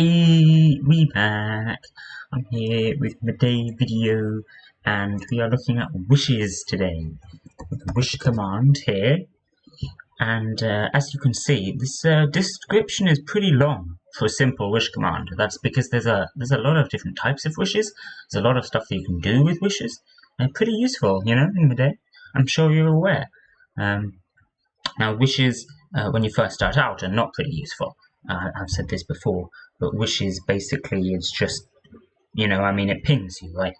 Hey, we back. I'm here with Mudae video, and we are looking at wishes today. With the wish command here, and as you can see, this description is pretty long for a simple wish command. That's because there's a lot of different types of wishes. There's a lot of stuff that you can do with wishes. They're pretty useful, you know, in Mudae. I'm sure you're aware. Now, wishes when you first start out are not pretty useful. I've said this before, but wishes basically it's just, you know, I mean, it pings you, right?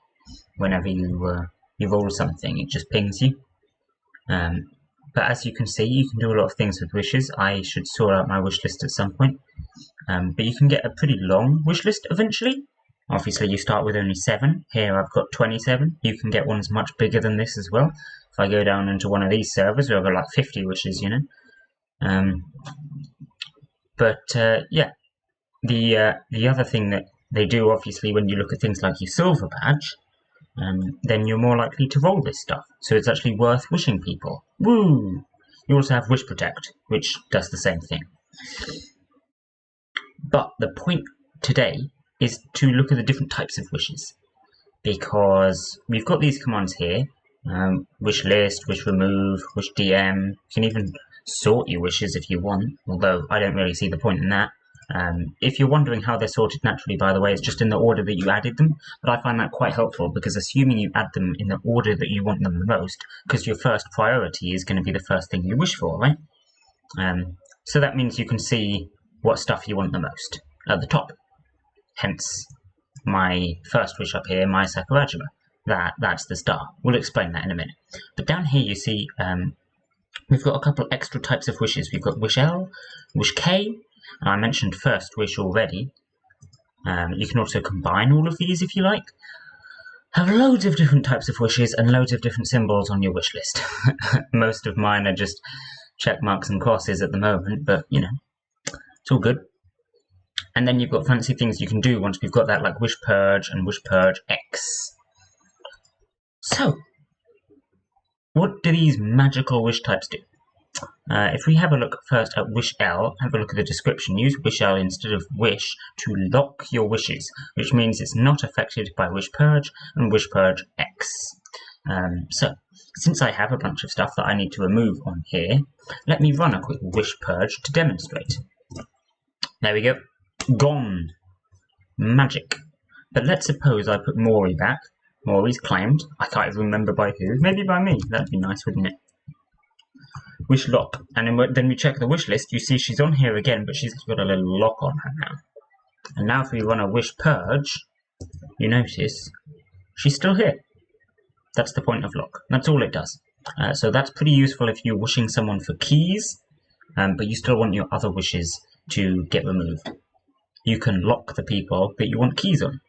Whenever you roll something, it just pings you. But as you can see, you can do a lot of things with wishes. I should sort out my wish list at some point. But you can get a pretty long wish list eventually. Obviously, you start with only 7. Here I've got 27. You can get ones much bigger than this as well. If I go down into one of these servers, we have like 50 wishes, you know. Yeah, the other thing that they do, obviously, when you look at things like your silver badge, then you're more likely to roll this stuff. So it's actually worth wishing people. Woo! You also have Wish Protect, which does the same thing. But the point today is to look at the different types of wishes, because we've got these commands here: wish list, wish remove, wish DM. You can even sort your wishes if you want, although I don't really see the point in that. If you're wondering how they're sorted naturally, by the way, it's just in the order that you added them, but I find that quite helpful, because assuming you add them in the order that you want them the most, because your first priority is going to be the first thing you wish for, right? So that means you can see what stuff you want the most at the top. Hence, my first wish up here, my Sakurajima. That's the star. We'll explain that in a minute. But down here you see we've got a couple extra types of wishes. We've got Wish L, Wish K, and I mentioned First Wish already. You can also combine all of these if you like. Have loads of different types of wishes and loads of different symbols on your wish list. Most of mine are just check marks and crosses at the moment, but you know, it's all good. And then you've got fancy things you can do once we've got that, like Wish Purge and Wish Purge X. So, what do these magical wish types do? If we have a look first at Wish L, have a look at the description. Use Wish L instead of Wish to lock your wishes, which means it's not affected by Wish Purge and Wish Purge X. So, since I have a bunch of stuff that I need to remove on here, let me run a quick Wish Purge to demonstrate. There we go. Gone. Magic. But let's suppose I put Mori back. Mori's claimed. I can't even remember by who. Maybe by me. That'd be nice, wouldn't it? Wish lock. And then we check the wish list. You see she's on here again, but she's got a little lock on her now. And now if we run a wish purge, you notice she's still here. That's the point of lock. That's all it does. So that's pretty useful if you're wishing someone for keys, but you still want your other wishes to get removed. You can lock the people that you want keys on,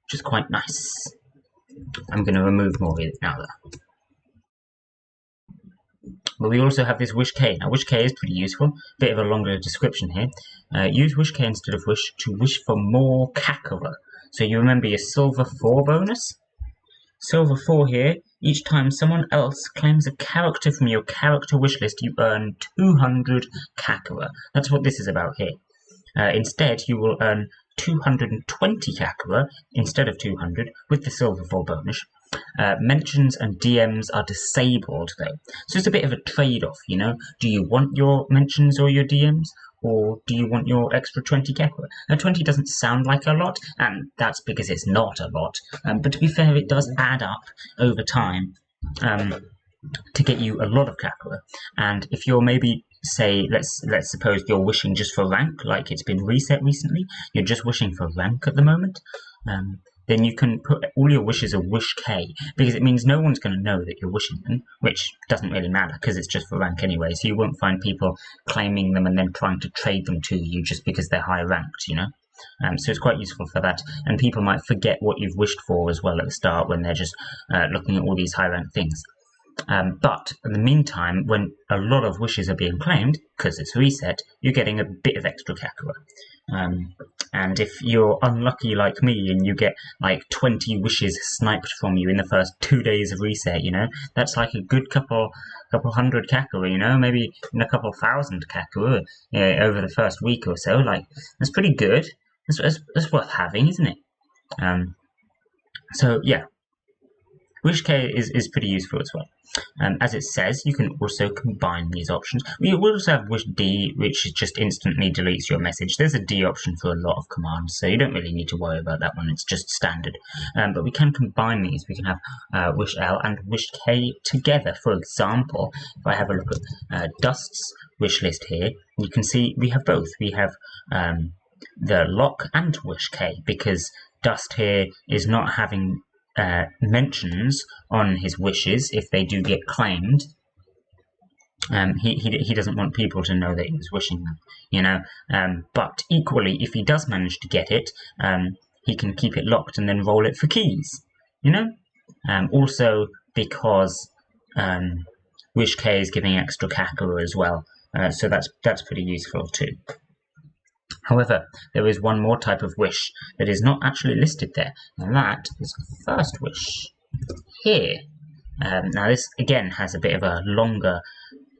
which is quite nice. I'm going to remove Mori now though. But we also have this Wish K. Now Wish K is pretty useful. Bit of a longer description here. Use Wish K instead of Wish to wish for more kakera. So you remember your Silver 4 bonus? Silver 4 here. Each time someone else claims a character from your character wish list, you earn 200 kakera. That's what this is about here. Instead, you will earn 220 kakera instead of 200 with the Silver 4 bonus. Mentions and DMs are disabled though, so it's a bit of a trade-off, you know. Do you want your mentions or your DMs, or do you want your extra 20 kakera? Now 20 doesn't sound like a lot, and that's because it's not a lot, but to be fair, it does add up over time to get you a lot of kakera. And if you're maybe, say, let's suppose you're wishing just for rank, like it's been reset recently, you're just wishing for rank at the moment, then you can put all your wishes as Wish K, because it means no one's going to know that you're wishing them, which doesn't really matter because it's just for rank anyway, so you won't find people claiming them and then trying to trade them to you just because they're high ranked, you know. So it's quite useful for that, and people might forget what you've wished for as well at the start when they're just looking at all these high ranked things. But in the meantime, when a lot of wishes are being claimed, because it's reset, you're getting a bit of extra kakera. And if you're unlucky like me and you get like 20 wishes sniped from you in the first 2 days of reset, you know, that's like a good couple hundred kakera, you know, maybe in a couple thousand kakera over the first week or so. Like, that's pretty good. That's worth having, isn't it? So yeah, Wish K is pretty useful as well. As it says, you can also combine these options. We also have Wish D, which just instantly deletes your message. There's a D option for a lot of commands, so you don't really need to worry about that one. It's just standard. But we can combine these. We can have Wish L and Wish K together. For example, if I have a look at Dust's wish list here, you can see we have both. We have the lock and Wish K, because Dust here is not having mentions on his wishes if they do get claimed. He doesn't want people to know that he was wishing them, but equally, if he does manage to get it, he can keep it locked and then roll it for keys, also because Wish K is giving extra kakera as well, so that's pretty useful too. However, there is one more type of wish that is not actually listed there, and that is first wish here. Now this again has a bit of a longer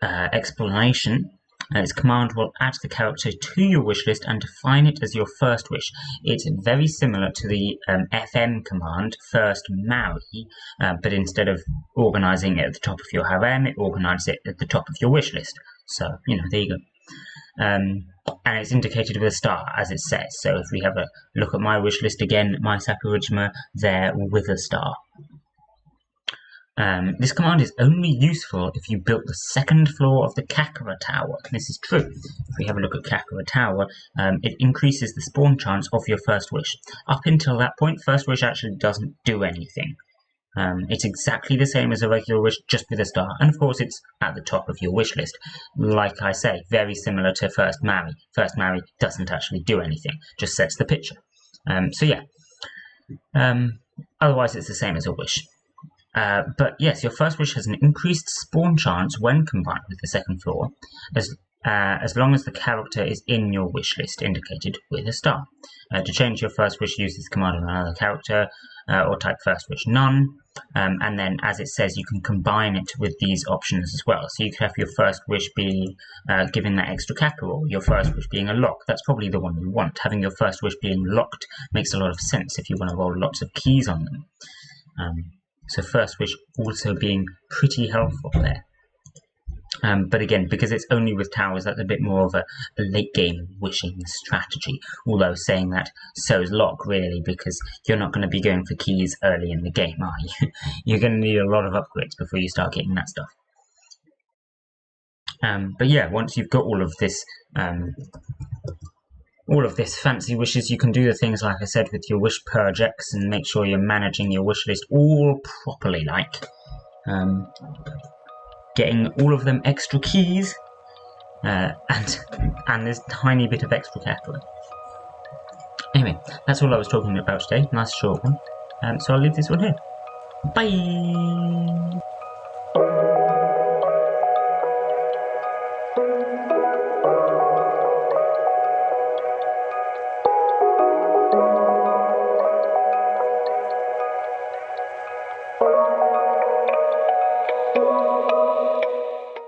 explanation. This command will add the character to your wish list and define it as your first wish. It's very similar to the FM command, first marry, but instead of organizing it at the top of your harem, it organizes it at the top of your wish list. So, there you go. And it's indicated with a star, as it says. So if we have a look at my wish list again, my Sakurajima there with a star. This command is only useful if you built the second floor of the Kakera Tower. This is true. If we have a look at Kakera Tower, it increases the spawn chance of your first wish. Up until that point, first wish actually doesn't do anything. It's exactly the same as a regular wish, just with a star, and of course it's at the top of your wish list. Like I say, very similar to First Marry. First Marry doesn't actually do anything, just sets the picture. So yeah, otherwise it's the same as a wish. But yes, your first wish has an increased spawn chance when combined with the second floor, as long as the character is in your wish list, indicated with a star. To change your first wish, use this command on another character, or type first wish none, and then as it says, you can combine it with these options as well. So you could have your first wish being giving that extra kakera, or your first wish being a lock. That's probably the one you want. Having your first wish being locked makes a lot of sense if you want to roll lots of keys on them. So first wish also being pretty helpful there. But again, because it's only with towers, that's a bit more of a late game wishing strategy. Although saying that, so is lock really, because you're not going to be going for keys early in the game, are you? You're going to need a lot of upgrades before you start getting that stuff. But yeah, once you've got all of this fancy wishes, you can do the things like I said with your wish projects and make sure you're managing your wish list all properly, getting all of them extra keys, and this tiny bit of extra kakera. Anyway, that's all I was talking about today. Nice short one. So I'll leave this one here. Bye!